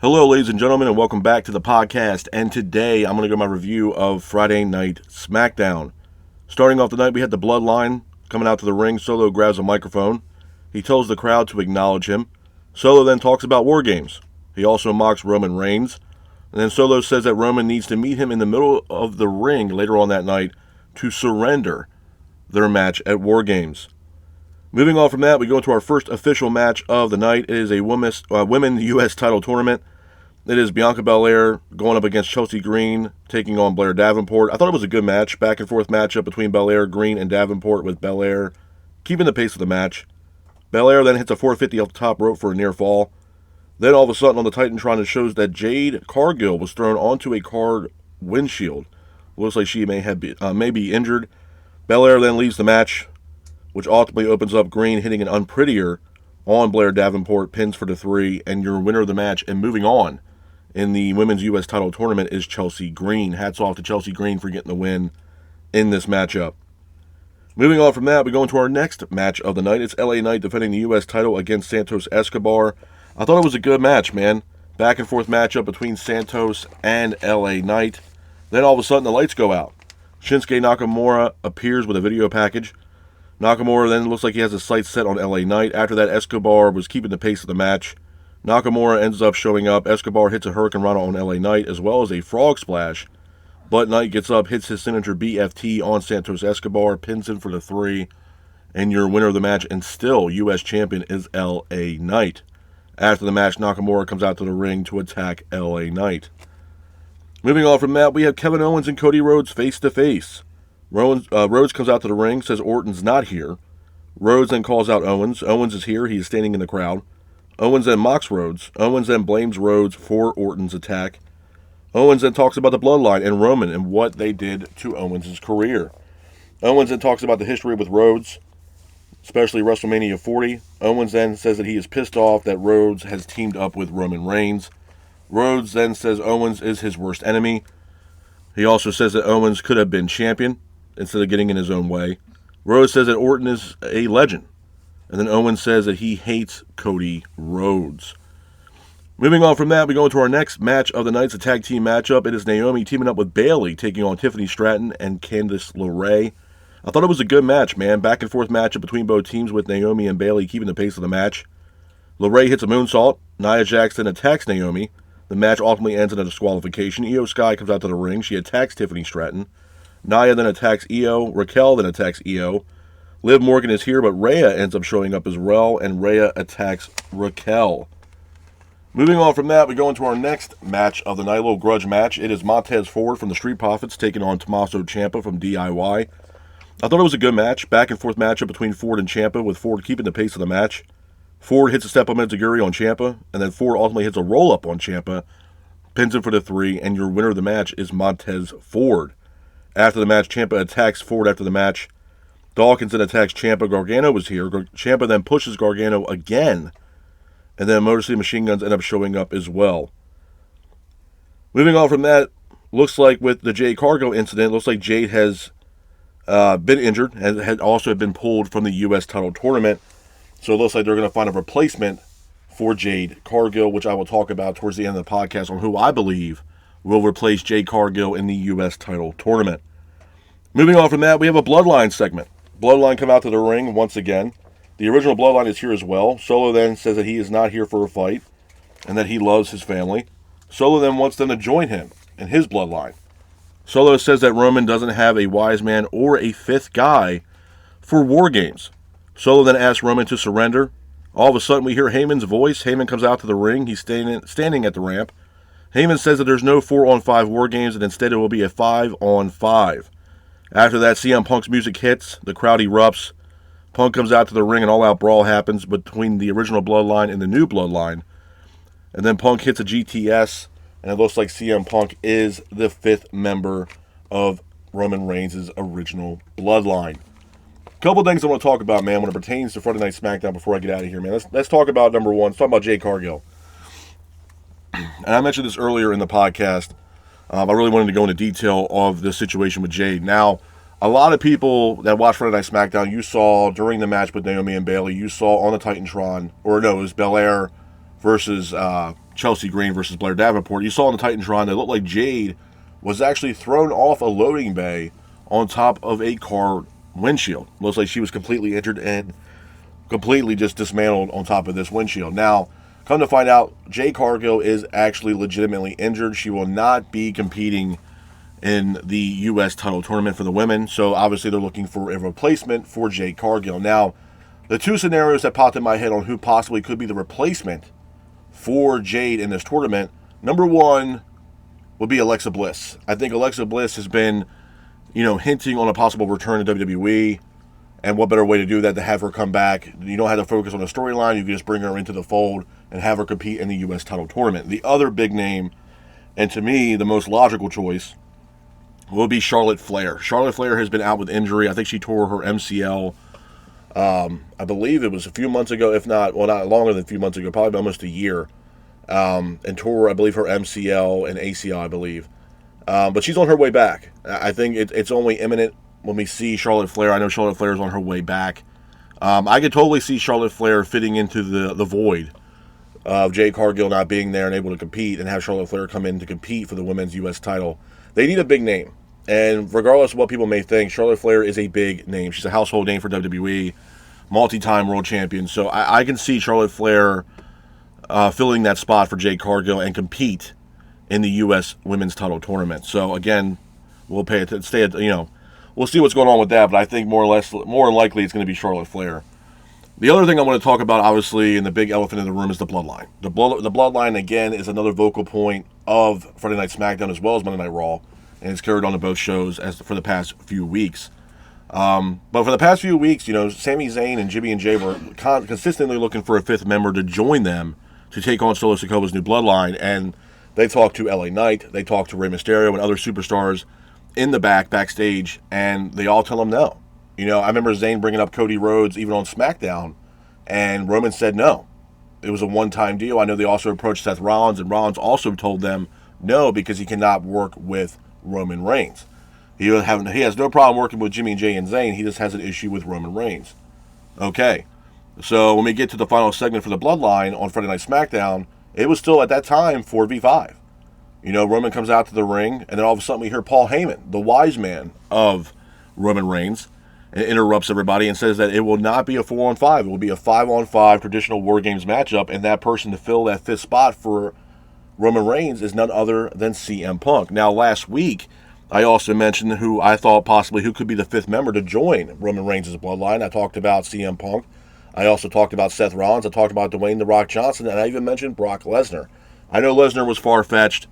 Hello, ladies and gentlemen, and welcome back to the podcast. And today, I'm going to go my review of Friday Night Smackdown. Starting off the night, we had the Bloodline coming out to the ring. Solo grabs a microphone. He tells the crowd to acknowledge him. Solo then talks about War Games. He also mocks Roman Reigns. And then Solo says that Roman needs to meet him in the middle of the ring later on that night to surrender their match at War Games. Moving on from that, we go into our first official match of the night. It is a women's U.S. title tournament. It is Bianca Belair going up against Chelsea Green, taking on Blair Davenport. I thought it was a good match, back and forth matchup between Belair, Green, and Davenport, with Belair keeping the pace of the match. Belair then hits a 450 off the top rope for a near fall. Then all of a sudden on the Titantron, it shows that Jade Cargill was thrown onto a car windshield. Looks like she may be injured. Belair then leaves the match, which ultimately opens up Green hitting an unprettier on Blair Davenport, pins for the 3, and your winner of the match and moving on in the women's U.S. title tournament is Chelsea Green. Hats off to Chelsea Green for getting the win in this matchup. Moving on from that, we go into our next match of the night. It's LA Knight defending the U.S. title against Santos Escobar. I thought it was a good match, man. Back and forth matchup between Santos and LA Knight. Then all of a sudden the lights go out. Shinsuke Nakamura appears with a video package. Nakamura then looks like he has his sights set on LA Knight. After that, Escobar was keeping the pace of the match. Nakamura ends up showing up. Escobar hits a Hurricane Rana on LA Knight as well as a Frog Splash. But Knight gets up, hits his signature BFT on Santos Escobar, pins him for the 3, and your winner of the match and still U.S. champion is LA Knight. After the match, Nakamura comes out to the ring to attack LA Knight. Moving on from that, we have Kevin Owens and Cody Rhodes face-to-face. Rhodes comes out to the ring, says Orton's not here. Rhodes then calls out Owens. Owens is here. He is standing in the crowd. Owens then mocks Rhodes. Owens then blames Rhodes for Orton's attack. Owens then talks about the Bloodline and Roman and what they did to Owens' career. Owens then talks about the history with Rhodes, especially WrestleMania 40. Owens then says that he is pissed off that Rhodes has teamed up with Roman Reigns. Rhodes then says Owens is his worst enemy. He also says that Owens could have been champion instead of getting in his own way. Rhodes says that Orton is a legend. And then Owens says that he hates Cody Rhodes. Moving on from that, we go into our next match of the night. It's a tag team matchup. It is Naomi teaming up with Bayley, taking on Tiffany Stratton and Candice LeRae. I thought it was a good match, man. Back and forth matchup between both teams with Naomi and Bayley keeping the pace of the match. LeRae hits a moonsault. Nia Jax attacks Naomi. The match ultimately ends in a disqualification. Io Sky comes out to the ring. She attacks Tiffany Stratton. Nia then attacks Io. Raquel then attacks Io. Liv Morgan is here, but Rhea ends up showing up as well, and Rhea attacks Raquel. Moving on from that, we go into our next match of the night, a little grudge match. It is Montez Ford from the Street Profits taking on Tommaso Ciampa from DIY. I thought it was a good match, back and forth matchup between Ford and Ciampa, with Ford keeping the pace of the match. Ford hits a step up enziguri on Ciampa, and then Ford ultimately hits a roll-up on Ciampa, pins him for the 3, and your winner of the match is Montez Ford. After the match, Ciampa attacks Ford after the match. Dawkins then attacks Ciampa. Gargano was here. Ciampa then pushes Gargano again. And then Motor City Machine Guns end up showing up as well. Moving on from that, looks like with the Jade Cargill incident, looks like Jade has been injured and had also been pulled from the U.S. title tournament. So it looks like they're going to find a replacement for Jade Cargill, which I will talk about towards the end of the podcast on who I believe will replace Jade Cargill in the U.S. title tournament. Moving on from that, we have a Bloodline segment. Bloodline come out to the ring once again. The original Bloodline is here as well. Solo then says that he is not here for a fight and that he loves his family. Solo then wants them to join him in his Bloodline. Solo says that Roman doesn't have a wise man or a fifth guy for War Games. Solo then asks Roman to surrender. All of a sudden we hear Heyman's voice. Heyman comes out to the ring. He's standing at the ramp. Heyman says that there's no 4-on-5 War Games and instead it will be a 5-on-5. After that, CM Punk's music hits, the crowd erupts. Punk comes out to the ring, an all-out brawl happens between the original Bloodline and the new Bloodline. And then Punk hits a GTS, and it looks like CM Punk is the 5th member of Roman Reigns' original Bloodline. A couple things I want to talk about, man, when it pertains to Friday Night Smackdown before I get out of here, man. Let's talk about number one. Let's talk about Jade Cargill. And I mentioned this earlier in the podcast. I really wanted to go into detail of the situation with Jade. Now, a lot of people that watched Friday Night Smackdown, you saw during the match with Naomi and Bayley, you saw on the Titantron, or no, it was Belair versus Chelsea Green versus Blair Davenport. You saw in the Titantron that it looked like Jade was actually thrown off a loading bay on top of a car windshield. Looks like she was completely injured and completely just dismantled on top of this windshield. Now, come to find out, Jade Cargill is actually legitimately injured. She will not be competing in the U.S. title tournament for the women. So obviously they're looking for a replacement for Jade Cargill. Now, the two scenarios that popped in my head on who possibly could be the replacement for Jade in this tournament, number one would be Alexa Bliss. I think Alexa Bliss has been, hinting on a possible return to WWE. And what better way to do that to have her come back? You don't have to focus on the storyline. You can just bring her into the fold and have her compete in the U.S. title tournament. The other big name, and to me, the most logical choice, will be Charlotte Flair. Charlotte Flair has been out with injury. I think she tore her MCL. I believe it was a few months ago, if not longer than a few months ago, probably almost a year. And tore, I believe, her MCL and ACL, I believe. But she's on her way back. I think it's only imminent when we see Charlotte Flair. I know Charlotte Flair is on her way back. I could totally see Charlotte Flair fitting into the void of Jade Cargill not being there and able to compete, and have Charlotte Flair come in to compete for the women's U.S. title. They need a big name. And regardless of what people may think, Charlotte Flair is a big name. She's a household name for WWE, multi-time world champion. So I can see Charlotte Flair filling that spot for Jade Cargill and compete in the U.S. women's title tournament. So again, we'll we'll see what's going on with that. But I think more than likely it's going to be Charlotte Flair. The other thing I want to talk about, obviously, and the big elephant in the room, is the Bloodline. The Bloodline, again, is another vocal point of Friday Night SmackDown as well as Monday Night Raw, and it's carried on to both shows for the past few weeks. But for the past few weeks, Sami Zayn and Jimmy and Jay were consistently looking for a fifth member to join them to take on Solo Sikoa's new Bloodline, and they talked to LA Knight, they talked to Rey Mysterio and other superstars in the backstage, and they all tell him no. I remember Zayn bringing up Cody Rhodes even on SmackDown, and Roman said no. It was a one-time deal. I know they also approached Seth Rollins, and Rollins also told them no because he cannot work with Roman Reigns. He has no problem working with Jimmy, Jay, and Zayn. He just has an issue with Roman Reigns. Okay, so when we get to the final segment for the Bloodline on Friday Night SmackDown, it was still at that time 4v5. Roman comes out to the ring, and then all of a sudden we hear Paul Heyman, the wise man of Roman Reigns, and interrupts everybody and says that it will not be a 4-on-5. It will be a 5-on-5 traditional War Games matchup, and that person to fill that fifth spot for Roman Reigns is none other than CM Punk. Now, last week, I also mentioned who I thought possibly who could be the fifth member to join Roman Reigns' Bloodline. I talked about CM Punk. I also talked about Seth Rollins. I talked about Dwayne "The Rock" Johnson, and I even mentioned Brock Lesnar. I know Lesnar was far-fetched,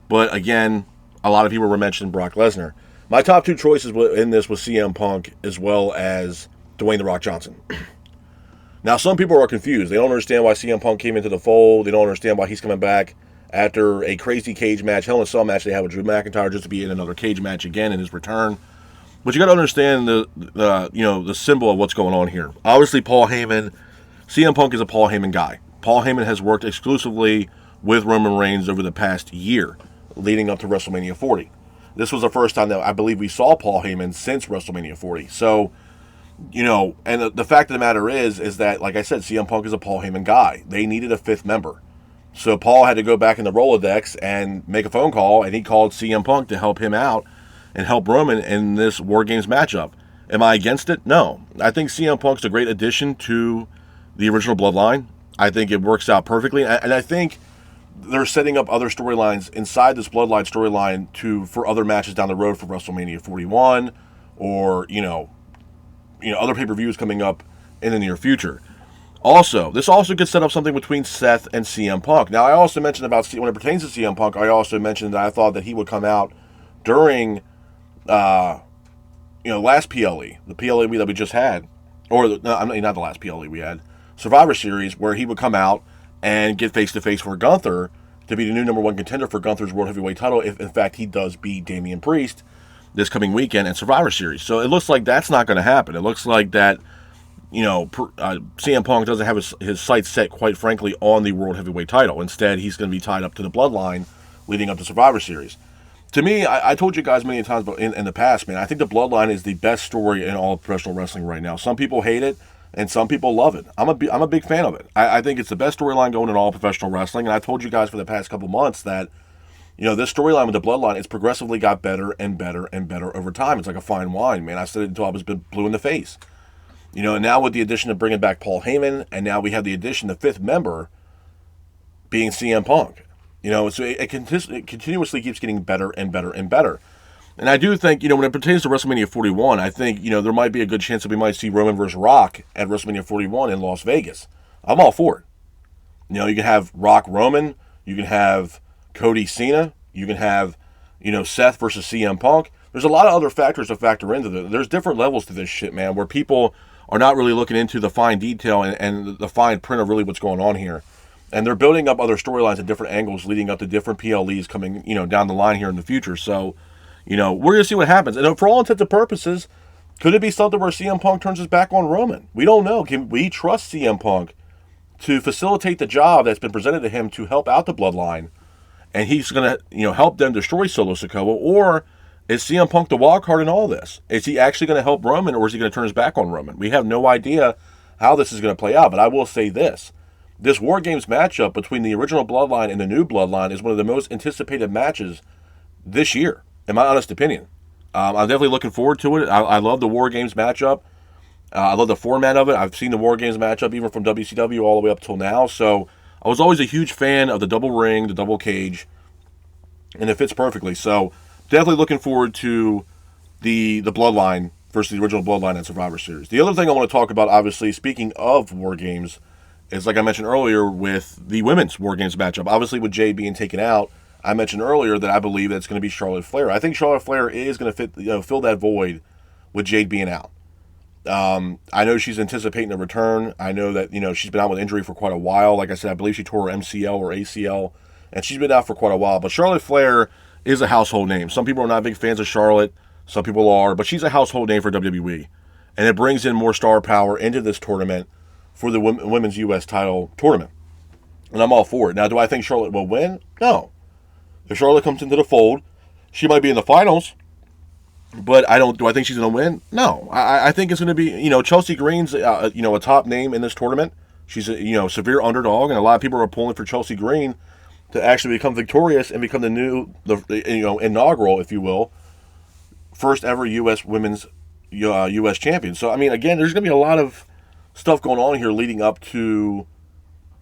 but again, a lot of people were mentioning Brock Lesnar. My top two choices in this was CM Punk as well as Dwayne "The Rock" Johnson. Now, some people are confused. They don't understand why CM Punk came into the fold. They don't understand why he's coming back after a crazy cage match, Hell in a Cell match they had with Drew McIntyre, just to be in another cage match again in his return. But you got to understand the symbol of what's going on here. Obviously, CM Punk is a Paul Heyman guy. Paul Heyman has worked exclusively with Roman Reigns over the past year, leading up to WrestleMania 40. This was the first time that I believe we saw Paul Heyman since WrestleMania 40. So, and the fact of the matter is that, like I said, CM Punk is a Paul Heyman guy. They needed a fifth member. So Paul had to go back in the Rolodex and make a phone call, and he called CM Punk to help him out and help Roman in this War Games matchup. Am I against it? No. I think CM Punk's a great addition to the original Bloodline. I think it works out perfectly, and I think they're setting up other storylines inside this Bloodline storyline for other matches down the road for WrestleMania 41 or other pay-per-views coming up in the near future. Also, this also could set up something between Seth and CM Punk. Now, I also mentioned when it pertains to CM Punk, I also mentioned that I thought that he would come out during, last PLE, the PLE that we just had, not the last PLE we had, Survivor Series, where he would come out and get face-to-face for Gunther to be the new number one contender for Gunther's World Heavyweight title if, in fact, he does beat Damian Priest this coming weekend at Survivor Series. So it looks like that's not going to happen. It looks like that CM Punk doesn't have his sights set, quite frankly, on the World Heavyweight title. Instead, he's going to be tied up to the Bloodline leading up to Survivor Series. To me, I told you guys many times in the past, man, I think the Bloodline is the best story in all of professional wrestling right now. Some people hate it. and some people love it. I'm a big fan of it. I think it's the best storyline going in all professional wrestling, and I told you guys for the past couple months that, this storyline with the Bloodline, it's progressively got better and better and better over time. It's like a fine wine, man. I said it until I was blue in the face. And now with the addition of bringing back Paul Heyman, and now we have the addition, the fifth member, being CM Punk. So it continuously keeps getting better and better and better. And I do think, when it pertains to WrestleMania 41, I think, there might be a good chance that we might see Roman versus Rock at WrestleMania 41 in Las Vegas. I'm all for it. You can have Rock Roman, you can have Cody Cena, you can have, Seth versus CM Punk. There's a lot of other factors to factor into this. There's different levels to this shit, man, where people are not really looking into the fine detail and the fine print of really what's going on here. And they're building up other storylines at different angles leading up to different PLEs coming, down the line here in the future. So, we're going to see what happens. And for all intents and purposes, could it be something where CM Punk turns his back on Roman? We don't know. Can we trust CM Punk to facilitate the job that's been presented to him to help out the Bloodline? And he's going to, help them destroy Solo Sikoa? Or is CM Punk the wild card in all this? Is he actually going to help Roman, or is he going to turn his back on Roman? We have no idea how this is going to play out. But I will say this. This War Games matchup between the original Bloodline and the new Bloodline is one of the most anticipated matches this year, in my honest opinion. I'm definitely looking forward to it. I love the War Games matchup. I love the format of it. I've seen the War Games matchup even from WCW all the way up till now. So I was always a huge fan of the double ring, the double cage, and it fits perfectly. So definitely looking forward to the Bloodline versus the original Bloodline and Survivor Series. The other thing I want to talk about, obviously, speaking of War Games, is like I mentioned earlier with the women's War Games matchup. Obviously, with Jade being taken out, I mentioned earlier that I believe that's going to be Charlotte Flair. I think Charlotte Flair is going to fill that void with Jade being out. I know she's anticipating a return. I know that she's been out with injury for quite a while. Like I said, I believe she tore her MCL or ACL, and she's been out for quite a while. But Charlotte Flair is a household name. Some people are not big fans of Charlotte. Some people are, but she's a household name for WWE, and it brings in more star power into this tournament for the women's U.S. title tournament. And I'm all for it. Now, do I think Charlotte will win? No. If Charlotte comes into the fold, she might be in the finals, but do I think she's going to win? No. I think it's going to be, Chelsea Green's, a top name in this tournament. She's a, severe underdog, and a lot of people are pulling for Chelsea Green to actually become victorious and become the inaugural, if you will, first ever U.S. women's U.S. champion. So, again, there's going to be a lot of stuff going on here leading up to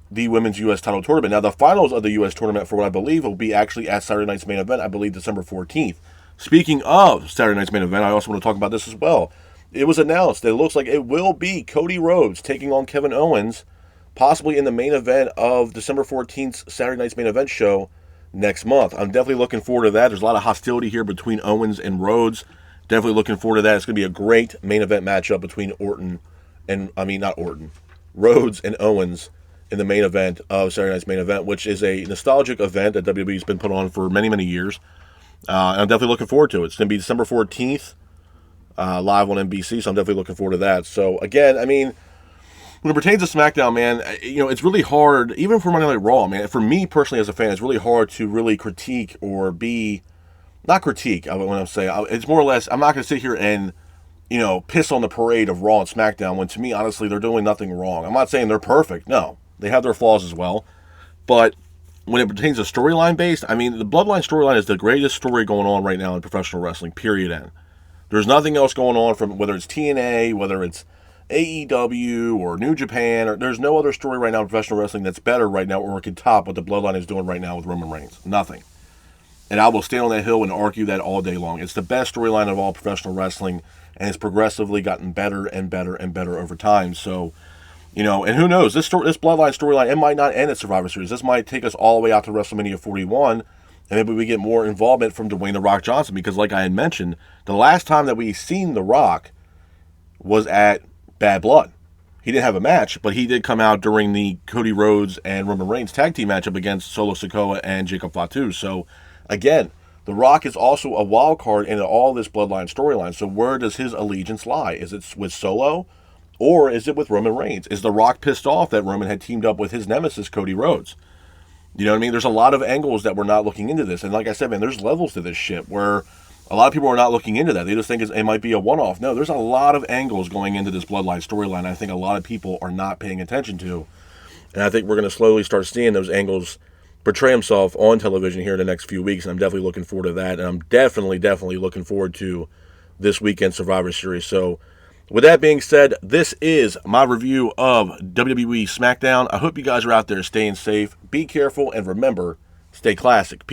the women's U.S. title tournament. Now, the finals of the U.S. tournament, for what I believe, will be actually at Saturday night's main event, I believe December 14th. Speaking of Saturday night's main event, I also want to talk about this as well. It was announced that it looks like it will be Cody Rhodes taking on Kevin Owens, possibly in the main event of December 14th's Saturday night's main event show next month. I'm definitely looking forward to that. There's a lot of hostility here between Owens and Rhodes. Definitely looking forward to that. It's going to be a great main event matchup between Rhodes and Owens in the main event of Saturday night's main event, which is a nostalgic event that WWE's been put on for many, many years. And I'm definitely looking forward to it. It's going to be December 14th, live on NBC, so I'm definitely looking forward to that. So, again, when it pertains to SmackDown, man, it's really hard, even for Monday Night Raw, man, for me personally as a fan, it's really hard to really critique or not critique, when I'm saying, it's more or less, I'm not going to sit here and, piss on the parade of Raw and SmackDown when, to me, honestly, they're doing nothing wrong. I'm not saying they're perfect. No, they have their flaws as well. But when it pertains to storyline based, the Bloodline storyline is the greatest story going on right now in professional wrestling, period end. There's nothing else going on from whether it's TNA, whether it's AEW or New Japan, or there's no other story right now in professional wrestling that's better right now or can top what the Bloodline is doing right now with Roman Reigns. Nothing. And I will stand on that hill and argue that all day long. It's the best storyline of all professional wrestling, and it's progressively gotten better and better and better over time. So, and who knows, this Bloodline storyline, it might not end at Survivor Series. This might take us all the way out to WrestleMania 41, and maybe we get more involvement from Dwayne "The Rock" Johnson, because like I had mentioned, the last time that we seen The Rock was at Bad Blood. He didn't have a match, but he did come out during the Cody Rhodes and Roman Reigns tag team matchup against Solo Sikoa and Jacob Fatu. So, again, The Rock is also a wild card in all this Bloodline storyline. So where does his allegiance lie? Is it with Solo, or is it with Roman Reigns? Is The Rock pissed off that Roman had teamed up with his nemesis, Cody Rhodes? You know what I mean? There's a lot of angles that we're not looking into this. And like I said, man, there's levels to this shit where A lot of people are not looking into that. They just think it might be a one-off. No, there's a lot of angles going into this Bloodline storyline I think a lot of people are not paying attention to. And I think we're going to slowly start seeing those angles portray themselves on television here in the next few weeks, and I'm definitely looking forward to that. And I'm definitely looking forward to this weekend Survivor Series. So with that being said, this is my review of WWE Smackdown. I hope you guys are out there staying safe. Be careful, and remember, stay classic.